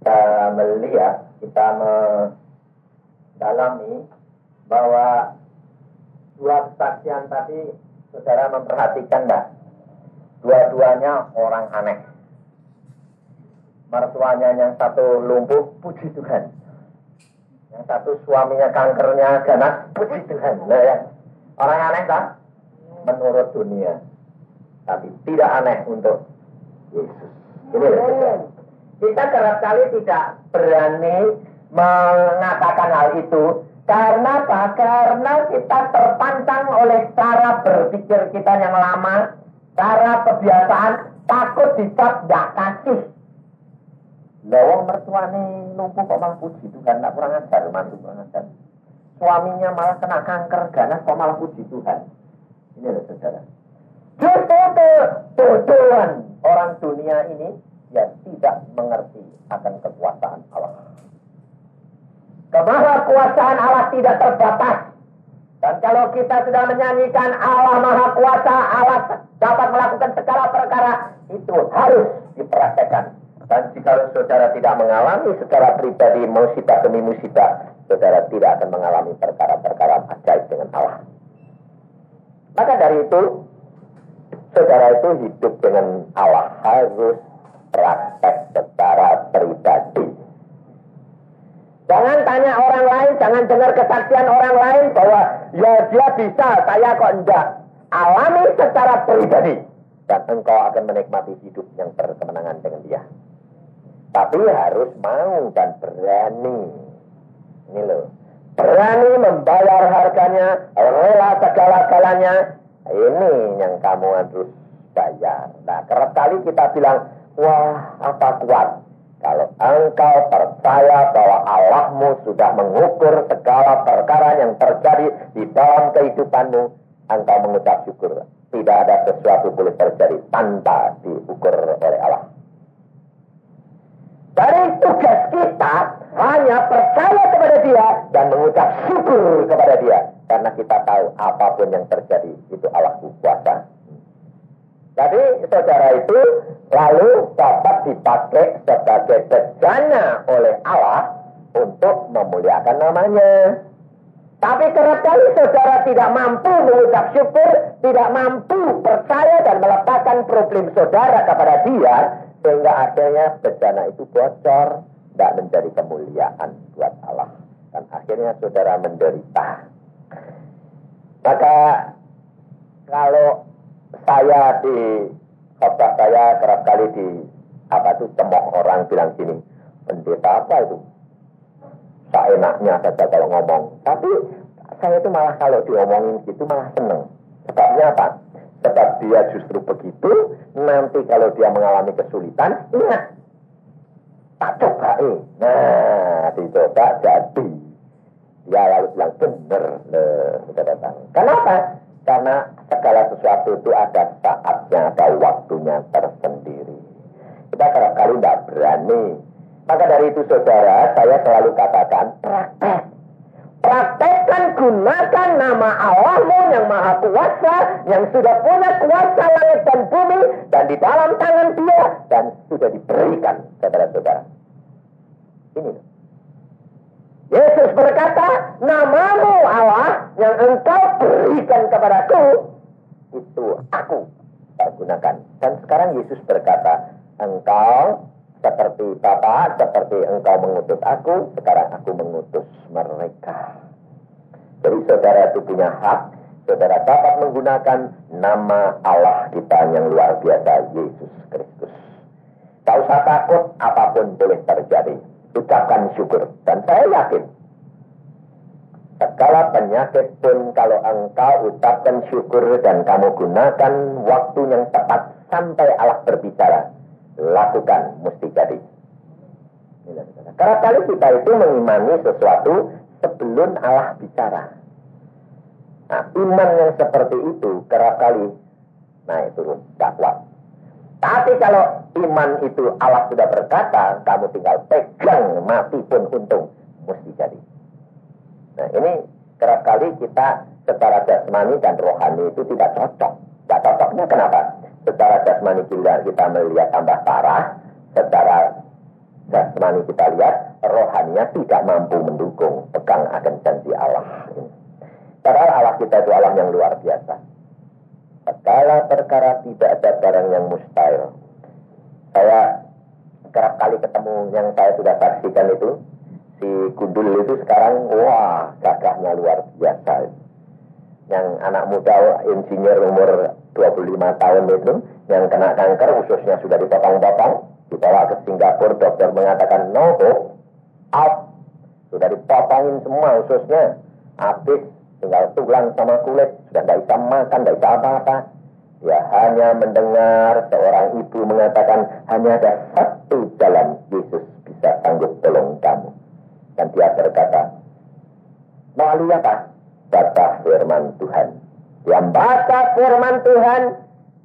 Kita melihat, kita mendalami bahwa dua kesaksian tadi, saudara memperhatikan enggak? Dua-duanya orang aneh. Mertuanya yang satu lumpuh, puji Tuhan. Yang satu suaminya kankernya ganas, puji Tuhan. Nah, ya. Orang aneh tak? Menurut dunia. Tapi tidak aneh untuk Yesus. Ini saudara. Kita kerap kali tidak berani mengatakan hal itu. Karena apa? Karena kita terpancang oleh cara berpikir kita yang lama, cara kebiasaan, takut dicap tidak kasih. Lawang mertuane lumpuh kok malah puji Tuhan, tidak kurang ajar, mantu kurang ajar. Suaminya malah kena kanker ganas kok malah puji Tuhan. Ini loh saudara. Justru tujuan orang dunia ini yang tidak mengerti akan kekuasaan Allah. Kemahakuasaan Allah tidak terbatas. Dan kalau kita sudah menyanyikan Allah Maha Kuasa, Allah dapat melakukan segala perkara, itu harus dipraktekkan. Dan jika saudara tidak mengalami secara pribadi musibah demi musibah, saudara tidak akan mengalami perkara-perkara ajaib dengan Allah. Maka dari itu, saudara itu hidup dengan Allah harus praktek secara pribadi. Jangan tanya orang lain, jangan dengar kesaksian orang lain bahwa ya dia bisa, saya kok enggak. Alami secara pribadi dan engkau akan menikmati hidup yang berkemenangan dengan dia. Tapi harus mau dan berani. Ini loh, berani membayar harganya, rela segala-galanya. Ini yang kamu harus bayar. Nah, kerap kali kita bilang, wah, apa kuat. Kalau engkau percaya bahwa Allahmu sudah mengukur segala perkara yang terjadi di dalam kehidupanmu, engkau mengucap syukur. Tidak ada sesuatu boleh terjadi tanpa diukur oleh Allah. Dari tugas kita hanya percaya kepada dia dan mengucap syukur kepada dia. Karena kita tahu apapun yang terjadi itu Allah kuasa. Jadi saudara itu lalu dapat dipakai sebagai bejana oleh Allah untuk memuliakan namanya. Tapi kerap kali saudara tidak mampu mengucap syukur, tidak mampu percaya dan meletakkan problem saudara kepada dia, sehingga akhirnya bejana itu bocor, tidak menjadi kemuliaan buat Allah. Dan akhirnya saudara menderita. Maka kalau saya di khotbah saya kerap kali di cemooh orang bilang gini, pendeta apa itu? Seenaknya saja kalau ngomong. Tapi saya itu malah kalau diomongin gitu malah seneng. Sebabnya apa? Sebab dia justru begitu. Nanti kalau dia mengalami kesulitan, ingat, tak coba nah dicoba jadi. Dia lalu bilang bener, sudah datang. Kenapa? Karena segala sesuatu itu ada saatnya, ada waktunya tersendiri. Kita kerap kali tidak berani. Maka dari itu saudara, saya selalu katakan praktek. Praktekkan, gunakan nama Allahmu yang Maha Kuasa, yang sudah punya kuasa langit dan bumi, dan di dalam tangan dia, dan sudah diberikan saudara-saudara. Ini. Yesus berkata, namamu Allah yang engkau berikan kepadaku, itu aku pergunakan. Dan sekarang Yesus berkata, engkau seperti Bapa, seperti engkau mengutus aku, sekarang aku mengutus mereka. Jadi saudara itu punya hak, saudara dapat menggunakan nama Allah kita yang luar biasa, Yesus Kristus. Tak usah takut, apapun boleh terjadi. Ucapkan syukur. Dan saya yakin, segala penyakit pun kalau engkau ucapkan syukur dan kamu gunakan waktu yang tepat sampai Allah berbicara, lakukan, mesti jadi. Karena kali kita itu mengimani sesuatu sebelum Allah bicara. Nah, iman yang seperti itu kerap kali, nah itu gak kuat. Tapi kalau iman itu Allah sudah berkata, kamu tinggal pegang, mati pun untung, mesti jadi. Nah ini kerap kali kita secara jasmani dan rohani itu tidak cocok. Tidak cocoknya kenapa? Secara jasmani kita melihat tambah parah, secara jasmani kita lihat, rohaninya tidak mampu mendukung pegang akan janji Allah. Padahal Allah kita itu Allah yang luar biasa. Segala perkara tidak ada barang yang mustahil. Saya kerap kali ketemu yang saya sudah saksikan itu, si Gundul itu sekarang, wah, gagahnya luar biasa. Yang anak muda insinyur umur 25 tahun itu, yang kena kanker, ususnya sudah dipotong-potong, dibawa ke Singapura, dokter mengatakan, no, out. Sudah dipotongin semua ususnya, habis, tinggal tulang sama kulit, sudah tidak bisa makan, tidak bisa apa-apa. Ya hanya mendengar seorang ibu mengatakan, hanya ada satu jalan Yesus bisa sanggup tolong kamu. Dan dia berkata, melalui apa? Baca firman Tuhan. Dia baca firman Tuhan,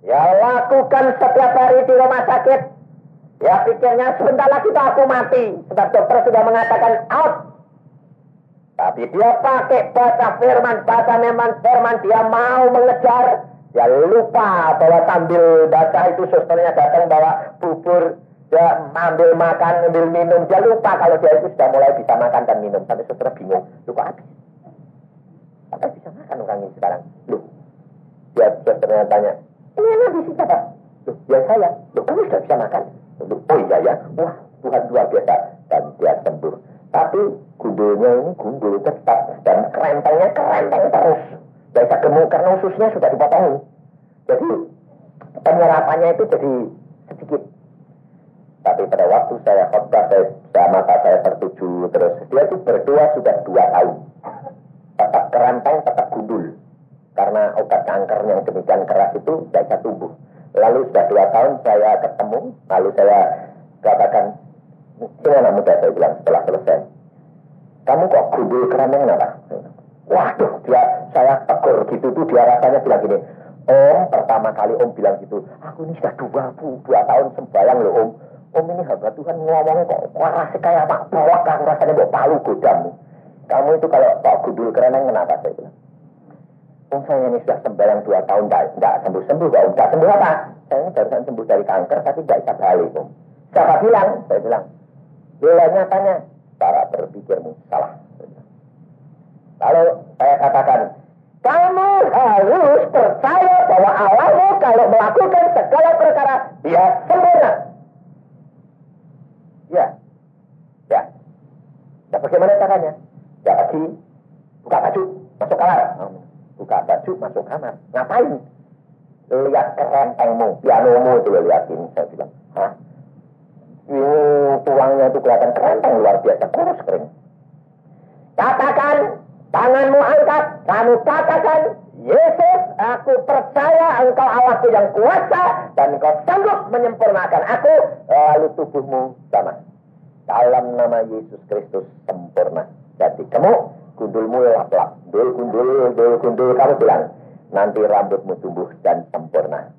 dia lakukan setiap hari di rumah sakit. Dia pikirnya sebentar lagi aku mati, sebab dokter sudah mengatakan out. Tapi dia pakai baca firman, dia mau mengejar. Dia lupa bahwa sambil baca itu susternya datang bawa bubur, dia ambil makan, ambil minum. Dia lupa kalau dia itu sudah mulai bisa makan dan minum. Sampai suster bingung, lupa habis. Apa bisa makan orang ini sekarang? Loh, dia susternya tanya, ini yang habis siapa? Loh, ya saya. Loh, kamu sudah bisa makan? Loh, oh iya ya, wah Tuhan luar biasa. Dan dia sembuh. Tapi gundulnya ini gundul tetap, dan kerempengnya kerempeng terus. Bisa gemuk karena ususnya sudah dipotong. Jadi penyerapannya itu jadi sedikit. Tapi pada waktu saya khotbah, mata saya tertuju terus. Dia itu berdua sudah 2 tahun. Tetap kerempeng, tetap gundul. Karena obat kanker yang demikian keras itu tidak bisa tumbuh. Lalu sudah 2 tahun saya ketemu. Lalu saya katakan, ini anak muda, saya bilang setelah selesai, kamu kok gundul kerempeng kenapa? Waduh, saya tegur gitu tuh, dia rasanya bilang gini, Om, pertama kali Om bilang gitu, aku ini sudah 22 tahun sembahyang loh Om. Om ini hamba Tuhan ngomongnya kok rasanya kayak apa? Bolak aku rasanya mau palu godamu. Kamu itu kalau gundul kereneng kenapa? Saya bilang, Om saya ini sudah sembahyang 2 tahun, tidak sembuh-sembuh Om. Tidak sembuh apa? Saya ini barusan sembuh dari kanker, tapi tidak bisa balik Om. Siapa bilang? Saya bilang, nyatanya, cara berpikirmu salah. Lalu saya katakan, kamu harus percaya bahwa Allahmu kalau melakukan segala perkara, dia sempurna. Ya. Ya bagaimana caranya? Ya pergi, buka baju, masuk kamar. Buka baju, masuk kamar. Ngapain? Lihat kerempengmu, pianomu itu lihatin. Saya bilang, hah? Ini tulangnya itu kelihatan kerempeng luar biasa, kurus kering. Katakan, tanganmu angkat, kamu katakan, Yesus, aku percaya engkau Allahku yang kuasa, dan engkau sanggup menyempurnakan aku, lalu tubuhmu sama. Dalam nama Yesus Kristus sempurna. Jadi kamu, gundulmu lap-lap, gundul, kamu bilang, nanti rambutmu tumbuh dan sempurna.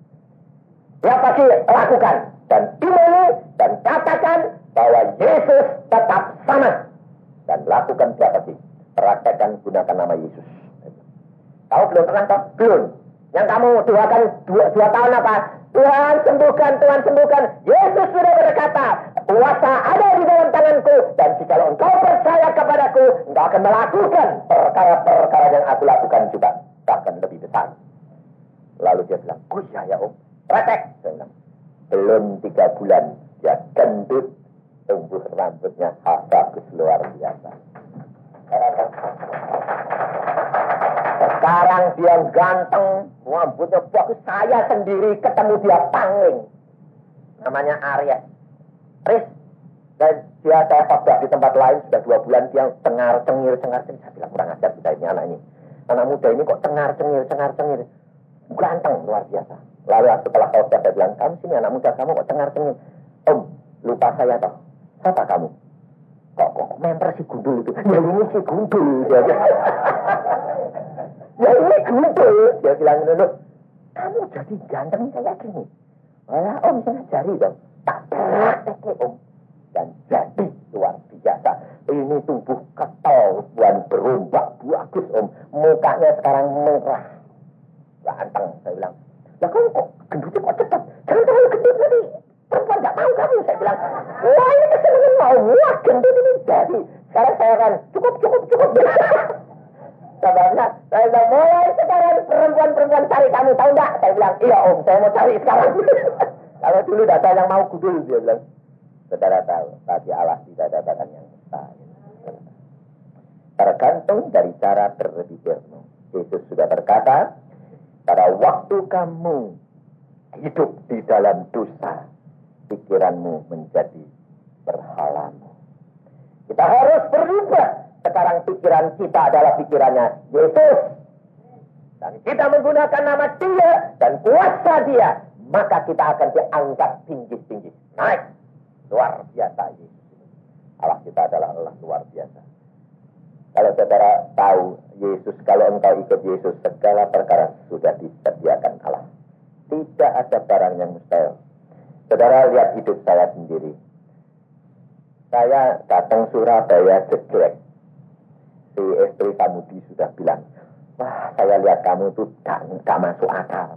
Ya pasti lakukan, dan imani, dan katakan, bahwa Yesus tetap sama. Dan lakukan tiap pagi. Praktekkan, gunakan nama Yesus. Kamu belum pernah tahu? Belum. Yang kamu doakan 2 tahun apa? Tuhan sembuhkan, Tuhan sembuhkan. Yesus sudah berkata, kuasa ada di dalam tanganku. Dan jika engkau percaya kepadaku, engkau akan melakukan perkara-perkara yang aku lakukan juga. Bahkan lebih besar. Lalu dia bilang, oh iya ya Om. Praktek. Saya bilang, belum 3 bulan. Dia gendut. Tumbuh rambutnya bagus luar biasa. Sekarang dia ganteng, rambutnya bagus. Saya sendiri ketemu dia pangling. Namanya Aries. Dan dia saya khotbah di tempat lain sudah 2 bulan, dia cengar-cengir. Saya bilang kurang ajar kita ini anak ini. Anak muda ini kok cengar-cengir. Ganteng luar biasa. Lalu setelah khotbah saya bilang, kamu sini anak muda, kamu kok cengar-cengir? Om, lupa saya toh. Siapa kamu? Kok member si gundul itu? Ya ini si gundul. Ya ini gundul. Dia bilang, kamu jadi ganteng saya gini. Malah Om saya jari dong. Tak praktek Om. Dan jadi luar biasa. Ini tubuh ketol dan berombak bagus Om. Mukanya sekarang merah. Ganteng saya bilang. Lah kamu kok gendutnya kok cepat? Jangan terlalu gendut nanti. Perempuan gak mau kamu, saya bilang. Wah ini kesenangan gendut ini jadi. Sekarang saya akan cukup. Sebabnya saya bilang, mulai sekarang perempuan cari kamu, tahu enggak? Saya bilang, iya om, saya mau cari sekarang. Kalau dulu ada yang mau gudul, dia bilang. Saudara tahu, bagi Allah tidak ada barang yang mustahil. Tergantung dari cara berpikirmu. Yesus sudah berkata, pada waktu kamu hidup di dalam dosa, pikiranmu menjadi berhalamu. Kita harus berubah. Sekarang pikiran kita adalah pikirannya Yesus. Dan kita menggunakan nama Dia dan kuasa Dia, maka kita akan diangkat tinggi-tinggi. Naik. Luar biasa Yesus. Allah kita adalah Allah luar biasa. Kalau saudara tahu Yesus, kalau engkau ikut Yesus, segala perkara sudah disediakan Allah. Tidak ada barang yang mustahil. Saudara lihat hidup saya sendiri. Saya datang Surabaya jelek. Si istri Samudi sudah bilang, wah saya lihat kamu tuh gak masuk akal.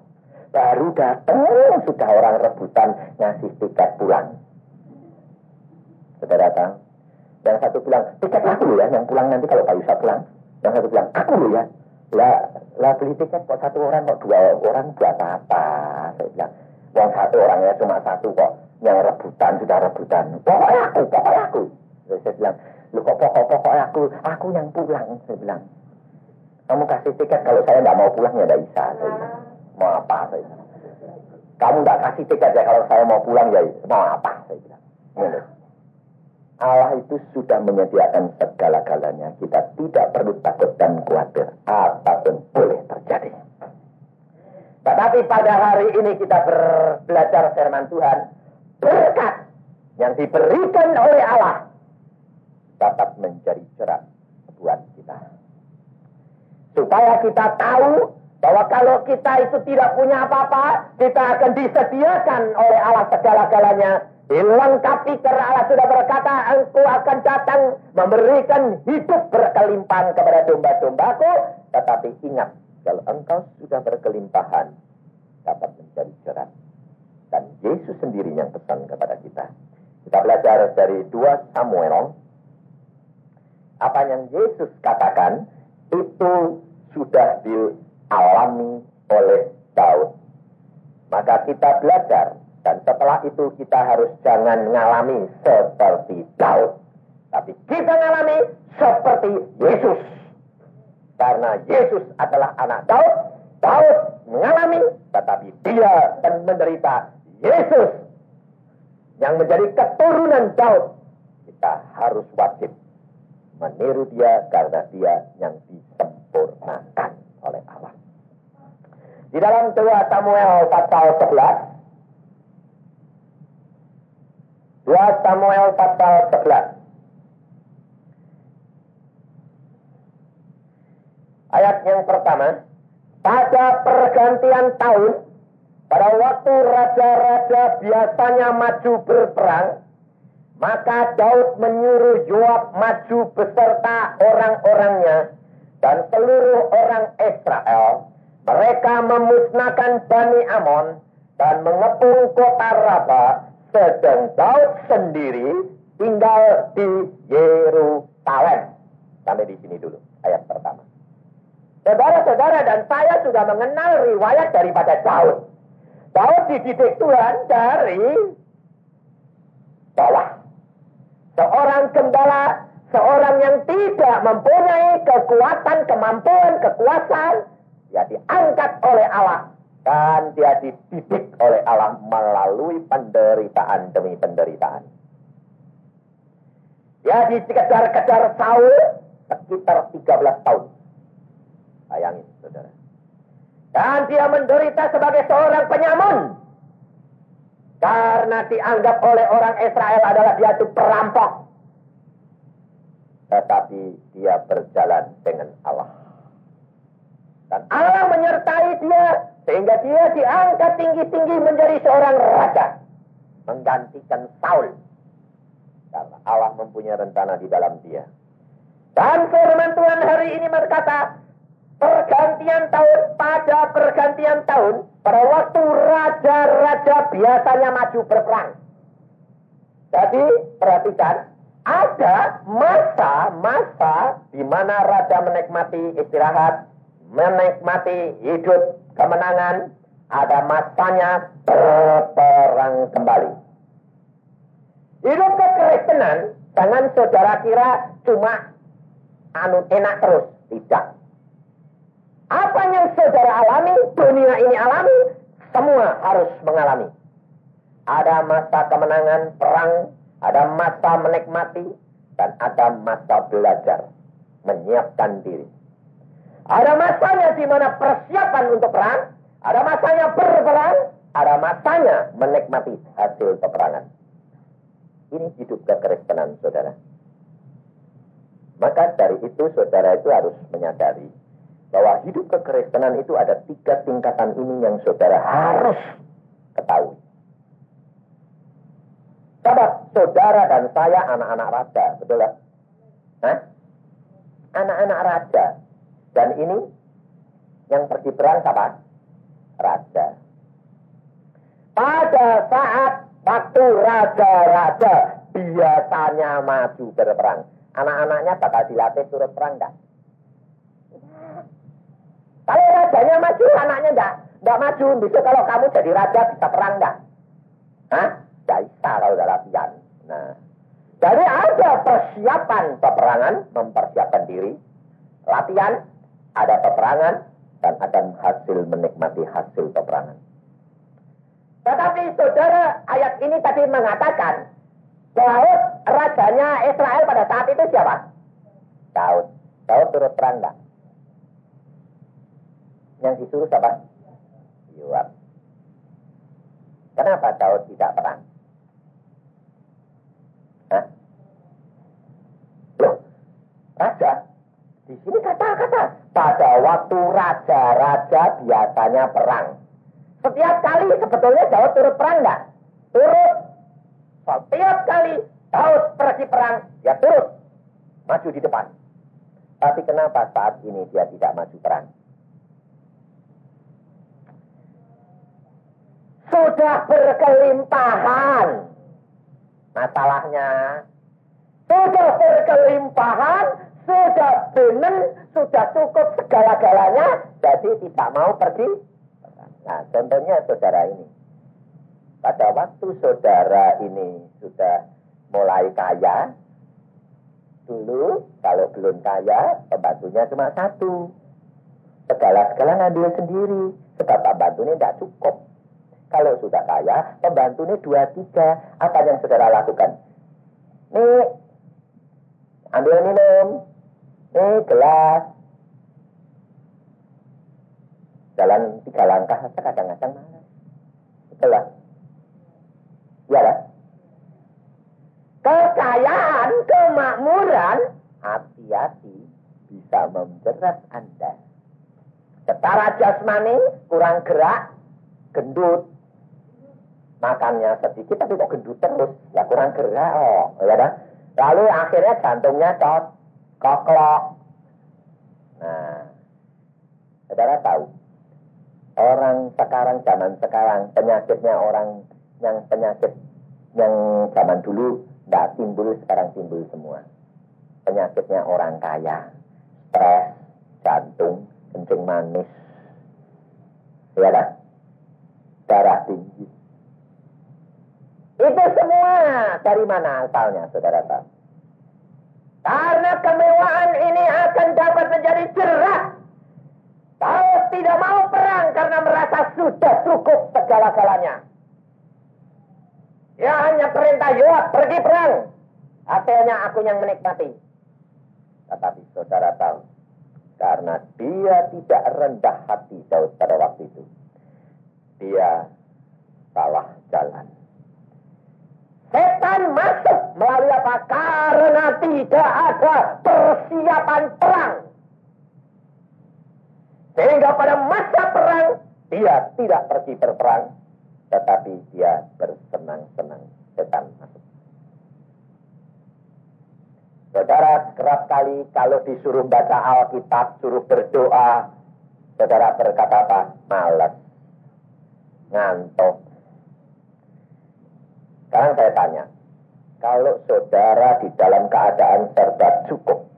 Baru datang sudah orang rebutan ngasih tiket pulang. Saudara tahu? Yang satu bilang, tiket aku loh ya, yang pulang nanti kalau Pak Yusa pulang. Yang satu bilang, aku loh ya. Lah beli tiket kok satu orang, kok dua orang buat apa? Saya bilang, yang satu orangnya cuma satu kok. Yang rebutan, sudah rebutan. Pokoknya aku. Saya bilang, lu kok pokoknya aku yang pulang. Saya bilang, kamu kasih tiket, kalau saya tidak mau pulang ya tidak bisa. Saya bilang, mau apa? Saya bilang, kamu tidak kasih tiket ya, kalau saya mau pulang ya mau apa? Saya bilang, ini. Allah itu sudah menyediakan segala-galanya. Kita tidak perlu takut dan khawatir. Apapun boleh terjadi. Tetapi pada hari ini kita belajar firman Tuhan. Berkat yang diberikan oleh Allah dapat menjadi cerah buat kita. Supaya kita tahu bahwa kalau kita itu tidak punya apa-apa, kita akan disediakan oleh Allah segala-galanya. Dilengkapi karena Allah sudah berkata, engkau akan datang memberikan hidup berkelimpahan kepada domba-dombaku. Tetapi ingat, kalau engkau sudah berkelimpahan, dapat menjadi cerah. Dan Yesus sendiri yang pesan kepada kita. Kita belajar dari 2 Samuel. Apa yang Yesus katakan, itu sudah dialami oleh Daud. Maka kita belajar. Dan setelah itu kita harus jangan ngalami seperti Daud. Tapi kita ngalami seperti Yesus. Karena Yesus adalah anak Daud. Daud mengalami, tetapi dia dan menderita. Yesus yang menjadi keturunan Daud. Kita harus wajib meniru dia karena dia yang disempurnakan oleh Allah. Di dalam 2 Samuel pasal 11. 2 Samuel pasal 11. Ayat yang pertama. Pada pergantian tahun, pada waktu raja-raja biasanya maju berperang, maka Daud menyuruh Yoab maju beserta orang-orangnya dan seluruh orang Israel. Mereka memusnahkan Bani Amon dan mengepung kota Raba. Sedang Daud sendiri tinggal di Yerusalem. Sampai di sini dulu, ayat pertama. Saudara-saudara dan saya sudah mengenal riwayat daripada Daud. Daud dididik Tuhan dari bawah. Seorang gembala, seorang yang tidak mempunyai kekuatan, kemampuan, kekuasaan, dia diangkat oleh Allah. Dan dia dididik oleh Allah melalui penderitaan demi penderitaan. Dia dikejar-kejar Saul sekitar 13 tahun. Bayangin, saudara. Dan dia menderita sebagai seorang penyamun. Karena dianggap oleh orang Israel adalah dia itu perampok. Tetapi dia berjalan dengan Allah. Dan Allah menyertai dia. Sehingga dia diangkat tinggi-tinggi menjadi seorang raja. Menggantikan Saul. Karena Allah mempunyai rencana di dalam dia. Dan firman Tuhan hari ini berkata, pergantian tahun, pada pergantian tahun, pada waktu raja-raja biasanya maju berperang. Jadi perhatikan, ada masa-masa di mana raja menikmati istirahat, menikmati hidup kemenangan, ada masanya berperang kembali. Hidup kekristenan, jangan saudara kira cuma enak terus. Tidak. Apa yang saudara alami, dunia ini alami, semua harus mengalami. Ada masa kemenangan, perang, ada masa menikmati, dan ada masa belajar, menyiapkan diri. Ada masanya di mana persiapan untuk perang, ada masanya berperang, ada masanya menikmati hasil peperangan. Ini hidup kekristenan, saudara. Maka dari itu, saudara itu harus menyadari bahwa hidup kekristenan itu ada 3 tingkatan ini yang saudara harus ketahui. Sahabat, saudara dan saya anak-anak raja, betul lah? Anak-anak raja. Dan ini yang pergi perang siapa? Raja. Pada saat waktu raja-raja biasanya maju berperang, anak-anaknya bakal dilatih turut perang enggak? Kalau rajanya maju, anaknya enggak maju. Bisa kalau kamu jadi raja bisa perang enggak? Tidak bisa kalau udah latihan. Nah, jadi ada persiapan peperangan, mempersiapkan diri, latihan, ada peperangan, dan ada hasil menikmati hasil peperangan. Tetapi saudara, ayat ini tadi mengatakan Daud, rajanya Israel pada saat itu siapa? Daud. Daud turut perang enggak? Yang disuruh siapa? Yoab. Kenapa Daud tidak perang? Loh, raja. Di sini kata-kata pada waktu raja-raja biasanya perang. Setiap kali sebetulnya Daud turut perang enggak? Turut. Setiap kali Daud pergi perang, dia turut maju di depan. Tapi kenapa saat ini dia tidak maju perang? Sudah berkelimpahan masalahnya. Sudah berkelimpahan, sudah benen, sudah cukup segala-galanya, jadi tidak mau pergi. Nah, contohnya saudara ini. Pada waktu saudara ini sudah mulai kaya, dulu kalau belum kaya, pembantunya cuma 1. Segala-segala ngambil sendiri, sebab pembantunya tidak cukup. Kalau sudah kaya, pembantunya 2-3. Apa yang saudara lakukan? Nih, ambil minum. Nih, gelas. Jalan 3 langkah saja kadang-kadang malas. Betul lah. Iyalah. Kekayaan, kemakmuran, hati-hati bisa menjerat Anda. Secara jasmani, kurang gerak, gendut. Makannya sedikit tapi kok gendut terus. Ya kurang gerak. Ya kan? Lalu akhirnya jantungnya koklok. Nah, saudara tahu, orang sekarang, zaman sekarang, penyakitnya orang yang penyakit yang zaman dulu tidak timbul, sekarang timbul semua. Penyakitnya orang kaya, stres, jantung, kencing manis, ya kan? Darah tinggi. Itu semua dari mana asalnya, saudara tahu? Karena kemewahan ini akan dapat menjadi jerat. Daud tidak mau perang karena merasa sudah cukup segala-galanya. Dia hanya perintah Yoab pergi perang. Hasilnya aku yang menikmati. Tetapi saudara tahu, karena dia tidak rendah hati Daud pada waktu itu, dia salah jalan. Setan masuk melalui apa? Karena tidak ada persiapan perang. Sehingga pada masa perang, dia tidak pergi berperang, tetapi dia bersenang-senang. Setan masuk. Saudara, kerap kali kalau disuruh baca Alkitab, suruh berdoa, saudara berkata apa? Malas, ngantuk. Sekarang saya tanya, Kalau saudara di dalam keadaan serba cukup,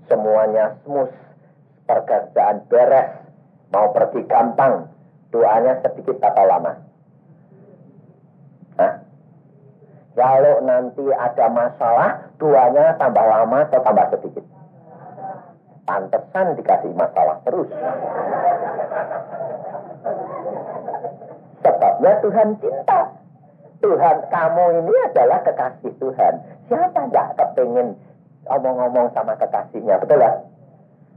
semuanya smus, pekerjaan beres, mau pergi gampang, doanya sedikit atau lama? Hah? Kalau nanti ada masalah, doanya tambah lama atau tambah sedikit? Pantesan dikasih masalah terus. Sebabnya Tuhan cinta. Tuhan, kamu ini adalah kekasih Tuhan. Siapa tidak kepengen ngomong-ngomong sama kekasihnya, betul ya?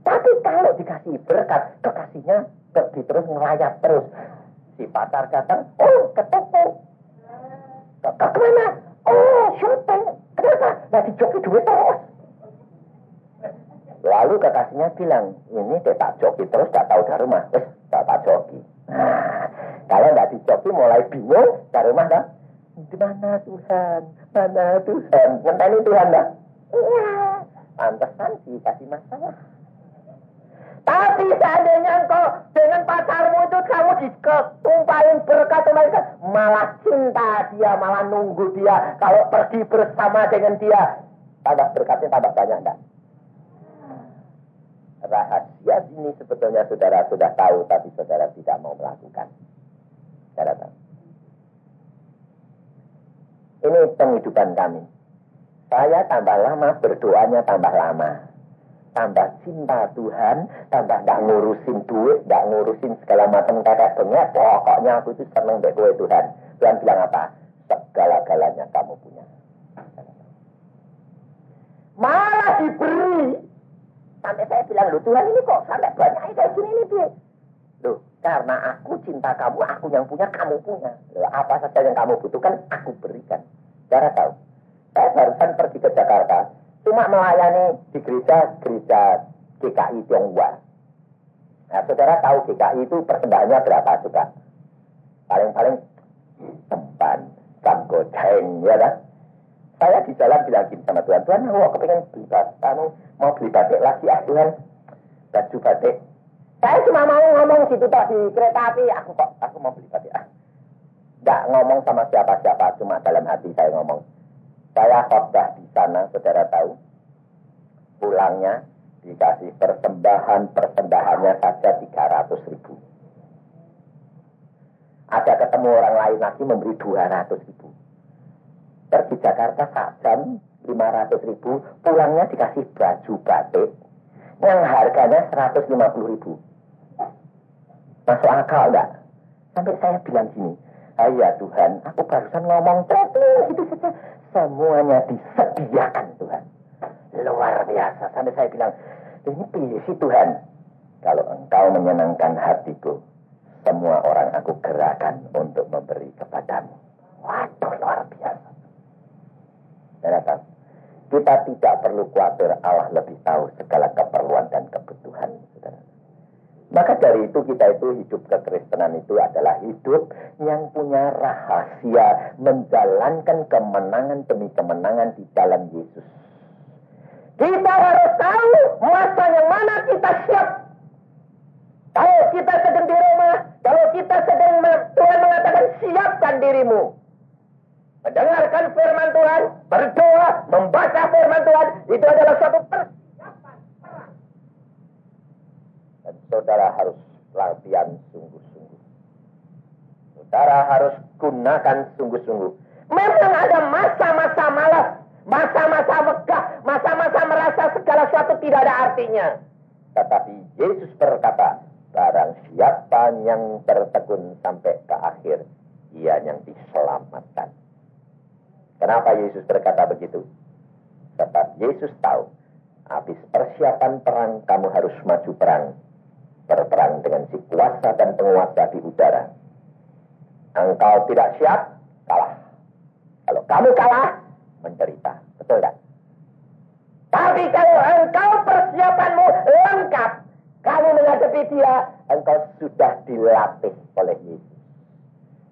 Tapi kalau dikasih berkat, kekasihnya pergi terus ngelayap terus. Si pacar datang, oh ke toko. Kemana? Oh syuting. Kenapa? Nah dijoki duit terus. Lalu kekasihnya bilang, ini dia tak joki terus, tak tahu dari rumah. Tak joki. Nah, kalau tidak dijoki mulai bingung, dari rumah dah. Di mana Tuhan? Mana Tuhan? Ngenteni Tuhan dah. Iya. Pantesan dikasih masalah. Tapi seandainya engkau dengan pacarmu itu kamu ditumpahin berkat, malah cinta dia, malah nunggu dia. Kalau pergi bersama dengan dia, tambah berkatnya tambah banyak enggak? Rahasia ini sebetulnya saudara sudah tahu, tapi saudara tidak mau melakukan. Saudara tahu. Ini penghidupan kami. Saya tambah lama, berdoanya tambah lama. Tambah cinta Tuhan, tambah gak ngurusin duit, gak ngurusin segala macam kakak bengek. Pokoknya aku itu senang deh gue Tuhan. Tuhan bilang apa? Segala-galanya kamu punya. Malah diberi. Sampai saya bilang, loh Tuhan ini kok sampai banyak kayak gini nih dia. Loh, karena aku cinta kamu, aku yang punya, kamu punya. Loh, apa saja yang kamu butuhkan, aku berikan. Saudara tahu, saya barusan pergi ke Jakarta, cuma melayani di gereja GKI Tionghoa. Nah, saudara tahu GKI itu persembahannya berapa juga? Paling-paling tempat, samgodeng, ya kan? Saya di jalan bilang gini sama Tuhan, Tuhan, aku kepengen beli batik, mau beli batik lagi, Tuhan, baju batik. Saya cuma mau ngomong gitu toh di kereta api, aku mau beli batik. Nggak ngomong sama siapa-siapa, cuma dalam hati saya ngomong. Saya khotbah di sana, saudara tahu, pulangnya dikasih persembahannya saja 300.000. Ada ketemu orang lain lagi memberi 200.000. Pergi Jakarta sajam 500.000, pulangnya dikasih baju batik yang harganya 150.000. Masuk akal enggak? Sampai saya bilang gini, ya Tuhan, aku barusan ngomong gitu saja, semuanya disediakan Tuhan. Luar biasa. Sampai saya bilang, ini pilih sih Tuhan. Kalau engkau menyenangkan hatiku, semua orang aku gerakan untuk memberi kepadamu. Waduh, luar biasa. Kita tidak perlu khawatir, Allah lebih tahu segala keperluan dan kebutuhan, saudara. Maka dari itu kita itu hidup kekristenan itu adalah hidup yang punya rahasia menjalankan kemenangan demi kemenangan di dalam Yesus. Kita harus tahu masa yang mana kita siap. Kalau kita sedang di rumah, kalau kita sedang, Tuhan mengatakan siapkan dirimu. Mendengarkan firman Tuhan, berdoa, membaca firman Tuhan, itu adalah suatu persiapan. Dan saudara harus latihan sungguh-sungguh. Saudara harus gunakan sungguh-sungguh. Memang ada masa-masa malas, masa-masa megah, masa-masa merasa segala sesuatu tidak ada artinya. Tetapi Yesus berkata, barang siapa yang bertekun sampai ke akhir, ia yang diselamatkan. Kenapa Yesus berkata begitu? Sebab Yesus tahu, habis persiapan perang, kamu harus maju perang. Berperang dengan si kuasa dan penguasa di udara. Engkau tidak siap, kalah. Kalau kamu kalah, menderita. Betul tak? Tapi kalau engkau persiapanmu lengkap, kamu menghadapi dia, engkau sudah dilatih oleh Yesus.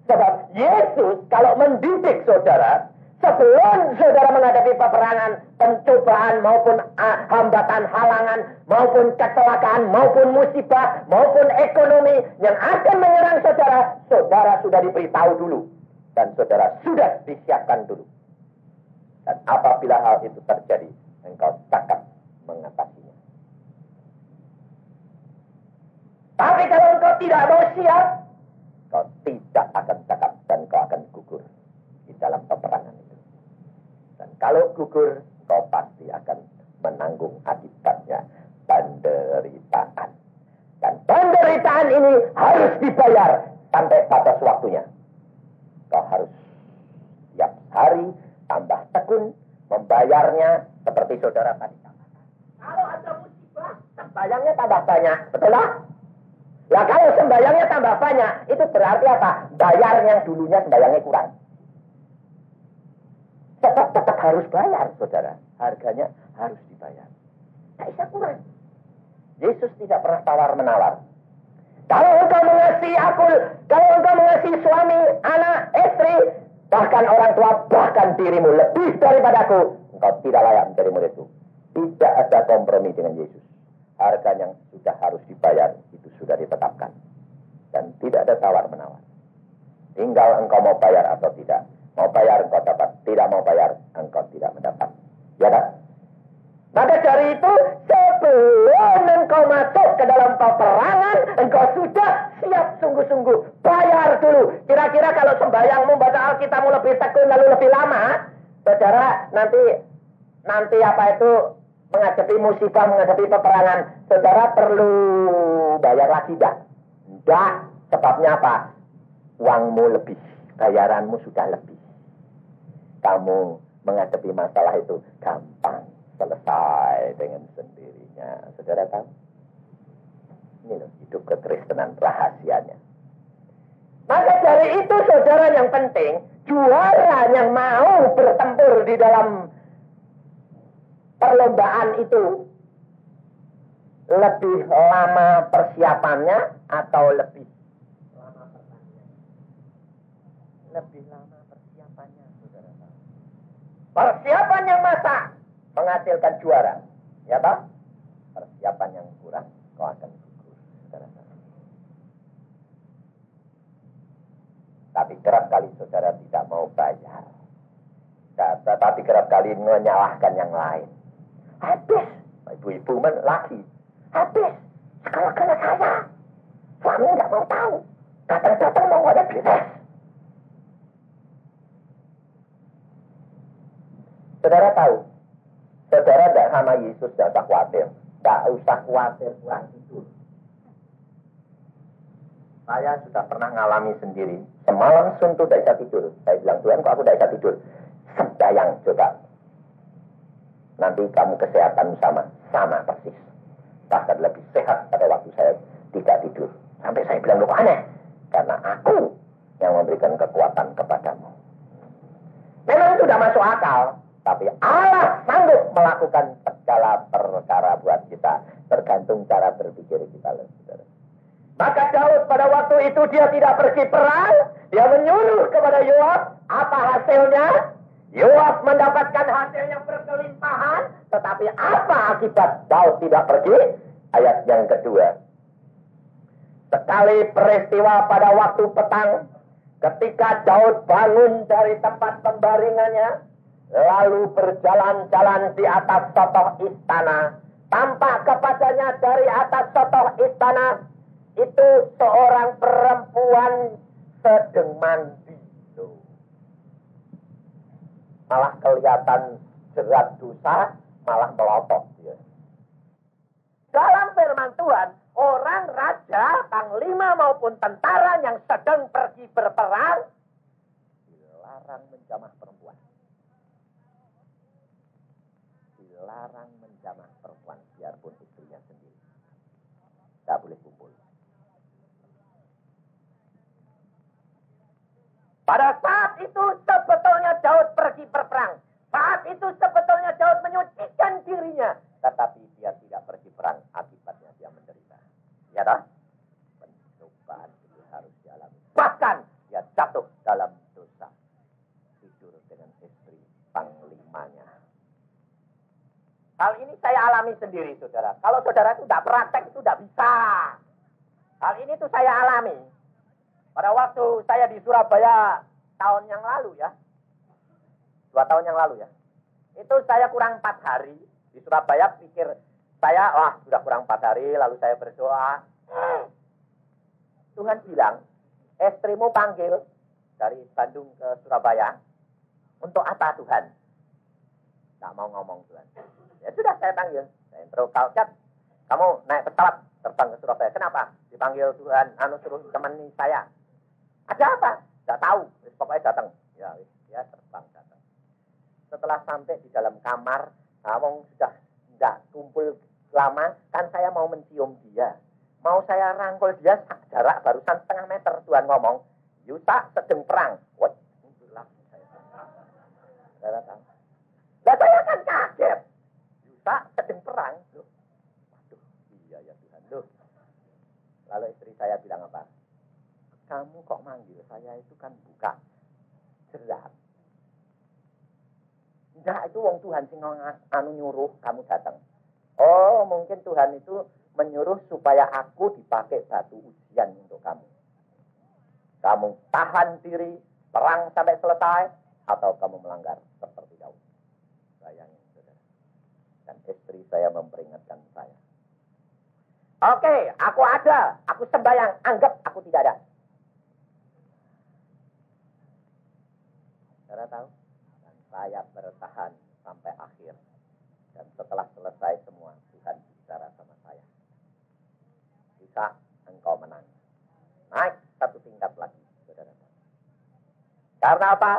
Sebab Yesus kalau mendidik saudara, sebelum saudara menghadapi peperangan, pencobaan maupun hambatan, halangan, maupun kecelakaan, maupun musibah, maupun ekonomi yang akan menyerang saudara, saudara sudah diberitahu dulu. Dan saudara sudah disiapkan dulu. Dan apabila hal itu terjadi, engkau cakap mengatasinya. Tapi kalau engkau tidak mau siap, kau tidak akan cakap dan kau akan gugur di dalam peperangan itu. Dan kalau gugur, kau pasti akan menanggung akibatnya penderitaan. Dan penderitaan ini harus dibayar sampai batas waktunya. Kau harus setiap hari tambah tekun membayarnya seperti saudara tadi katakan. Kalau ada musibah, sembayangnya tambah banyak, betul lah? Ya kalau sembayangnya tambah banyak, itu berarti apa? Bayar yang dulunya sembayangnya kurang. Tetap harus bayar, saudara. Harganya harus dibayar. Tidak bisa kurang. Yesus tidak pernah tawar-menawar. Kalau engkau mengasihi aku, kalau engkau mengasihi suami, anak, istri, bahkan orang tua, bahkan dirimu lebih daripadaku, engkau tidak layak menjadi muridku. Tidak ada kompromi dengan Yesus. Harga yang sudah harus dibayar itu sudah ditetapkan. Dan tidak ada tawar-menawar. Tinggal engkau mau bayar atau tidak. Mau bayar engkau dapat, tidak mau bayar engkau tidak mendapat. Ya kan? Maka dari itu, sebelum engkau masuk ke dalam peperangan, engkau sudah siap sungguh-sungguh. Bayar dulu. Kira-kira kalau sembahyangmu, baca Alkitabmu lebih tekun lalu lebih lama, saudara nanti apa itu menghadapi musibah, menghadapi peperangan, saudara perlu bayar lagi tidak? Tidak. Sebabnya apa? Uangmu lebih, bayaranmu sudah lebih. Kamu menghadapi masalah itu gampang, selesai dengan sendirinya. Saudara tahu? Ini loh, hidup kekristenan rahasianya. Maka dari itu saudara yang penting, juara yang mau bertempur di dalam perlombaan itu lebih lama persiapannya atau lebih lama pertandingannya? Lebih lama persiapannya, saudara tahu. Persiapan yang masak menghasilkan juara, ya toh? Persiapan yang kurang, kau akan gugur, saudara tahu. Tapi kerap kali saudara tidak mau bayar. Tapi kerap kali menyalahkan yang lain. Habis, ibu-ibu lagi. Habis, sekarang kena saya. Suami nggak mau tahu. Datang-datang mau ada beres. Saudara tahu, saudara tidak sama Yesus, tidak usah khawatir. Tidak usah khawatir kurang tidur. Saya sudah pernah ngalami sendiri. Semalam suntuk tidak bisa tidur. Saya bilang, Tuhan kok aku tidak bisa tidur. Sembayang coba. Nanti kamu kesehatan sama persis. Bahkan lebih sehat pada waktu saya tidak tidur. Sampai saya bilang, loh aneh. Karena aku yang memberikan kekuatan kepadamu. Memang sudah masuk akal. Tapi Allah sanggup melakukan segala perkara buat kita. Tergantung cara berpikir kita. Saudara. Maka Daud pada waktu itu dia tidak pergi perang. Dia menyuruh kepada Yoab. Apa hasilnya? Yoab mendapatkan hasil yang berkelimpahan. Tetapi apa akibat Daud tidak pergi? Ayat yang kedua. Sekali peristiwa pada waktu petang. Ketika Daud bangun dari tempat pembaringannya. Lalu berjalan-jalan di atas sotoh istana. Tampak kepadanya dari atas sotoh istana. Itu seorang perempuan sedang mandi. Malah kelihatan jerat dosa, malah melotot dia. Dalam firman Tuhan, orang raja, panglima maupun tentara yang sedang pergi berperang dilarang menjamah perempuan. Dilarang menjamah perempuan biarpun istrinya sendiri. Tidak boleh kumpul. Pada saat itu sebetulnya Daud pergi berperang. Saat itu sebetulnya Daud menyucikan dirinya. Tetapi dia tidak pergi perang. Akibatnya dia menderita. Ya tak? Pencobaan itu harus dialami. Bahkan dia jatuh dalam dosa. Tidur dengan istri panglimanya. Hal ini saya alami sendiri, saudara. Kalau saudara itu tidak praktek, itu tidak bisa. Hal ini tuh saya alami. Pada waktu saya di Surabaya tahun yang lalu ya. 2 tahun yang lalu ya. Itu saya kurang 4 hari. Di Surabaya pikir saya, wah sudah kurang 4 hari, lalu saya berdoa. Tuhan bilang, istrimu panggil dari Bandung ke Surabaya. Untuk apa Tuhan? Nggak mau ngomong Tuhan. Ya sudah saya panggil. Saya intro kalcat. Kamu naik pesawat terbang ke Surabaya. Kenapa? Dipanggil Tuhan, suruh temani saya. Ada apa? Nggak tahu. Pokoknya datang. Ya, dia terbang datang. Setelah sampai di dalam kamar, kamu sudah nggak kumpul lama, kan saya mau mencium dia. Mau saya rangkul dia jarak barusan setengah meter. Tuhan ngomong, Yusa sedang perang. Wah, itulah saya. Saudara tahu. Nah, saya kan kaget. Yusa sedang perang. Loh. Waduh, iya ya Tuhan. Loh. Lalu istri saya bilang apa? Kamu kok manggil saya itu kan buka jerat. Enggak, itu wong Tuhan sing nyuruh kamu datang. Oh, mungkin Tuhan itu menyuruh supaya aku dipakai batu ujian untuk kamu. Kamu tahan diri, perang sampai selesai, atau kamu melanggar seperti Daud. Bayangin, saudara. Dan istri saya memperingatkan saya. Oke, aku ada, aku sembahyang, anggap aku tidak ada. Saudara tahu? Dan saya bertahan sampai akhir. Dan setelah selesai semua, Tuhan bicara sama saya. Bisa engkau menang. Naik 1 tingkat lagi, saudara. Karena apa?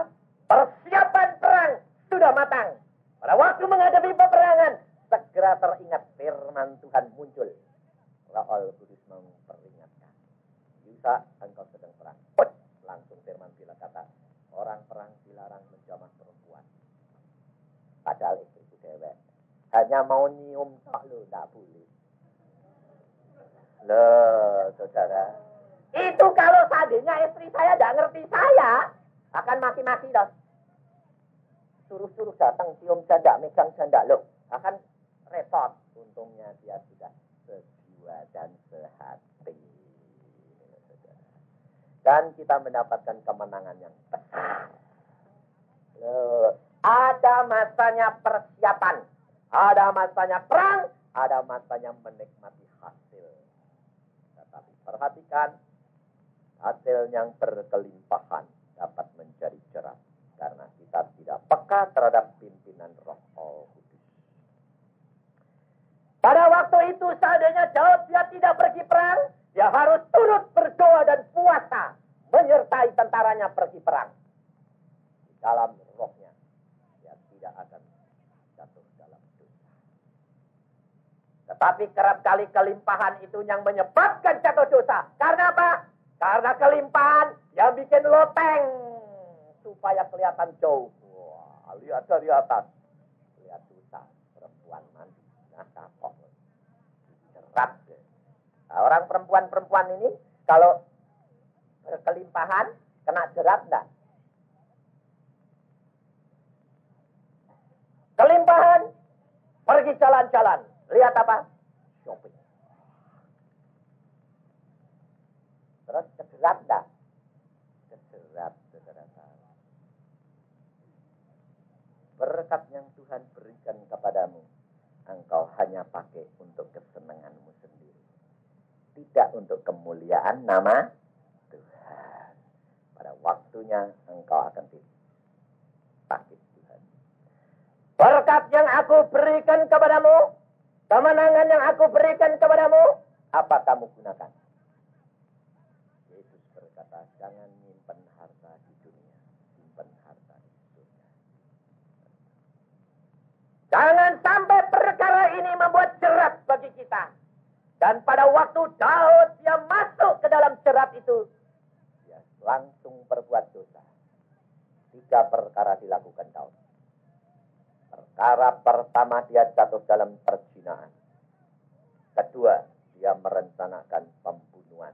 Persiapan perang sudah matang. Pada waktu menghadapi peperangan, segera teringat firman Tuhan muncul. Roh Kudus memperingatkan. Bisa engkau sedang perang. Langsung firman bila kata, orang perang dilarang menjamah perempuan. Padahal istriku dewek. Hanya mau nyium tak lo, tak boleh. Loh, saudara. Itu kalau seandainya istri saya tidak ngerti saya, akan maki-maki loh. Suruh-suruh datang, cium janda, megang janda loh. Akan repot. Untungnya dia sudah sejiwa dan sehati. Dan kita mendapatkan kemenangan yang besar. Loh, ada masanya persiapan. Ada masanya perang, ada masanya menikmati hasil. Tetapi perhatikan, hasil yang berkelimpahan dapat menjadi jerat. Karena kita tidak peka terhadap pimpinan Roh Kudus. Pada waktu itu seandainya Daud dia tidak pergi perang, dia harus turut berdoa dan puasa, menyertai tentaranya pergi perang. Di dalam rohnya, dia tidak akan jatuh dalam dosa. Tetapi kerap kali kelimpahan itu yang menyebabkan jatuh dosa. Karena apa? Karena kelimpahan yang bikin loteng supaya kelihatan jauh. Wah, lihat dari atas. Lihat dosa perempuan mandi. Nah, kapok. Jerat. Nah, orang perempuan-perempuan ini kalau berkelimpahan kena jerat enggak? Kelimpahan, pergi jalan-jalan. Lihat apa? Shopping. Terus kejerat enggak? Kejerat, saudara tahu. Berkat yang Tuhan berikan kepadamu, engkau hanya pakai untuk kesenanganmu sendiri. Tidak untuk kemuliaan nama Tuhan. Pada waktunya engkau akan sakit. Berkat yang aku berikan kepadamu, kemenangan yang aku berikan kepadamu, apa kamu gunakan? Yesus berkata, jangan nyimpen harta di dunia, simpen harta di surga. Jangan sampai perkara ini membuat jerat bagi kita. Dan pada waktu Daud dia masuk ke dalam jerat itu, dia langsung berbuat dosa. 3 perkara dilakukan Daud. Perkara pertama dia jatuh dalam perzinahan. Kedua, dia merencanakan pembunuhan.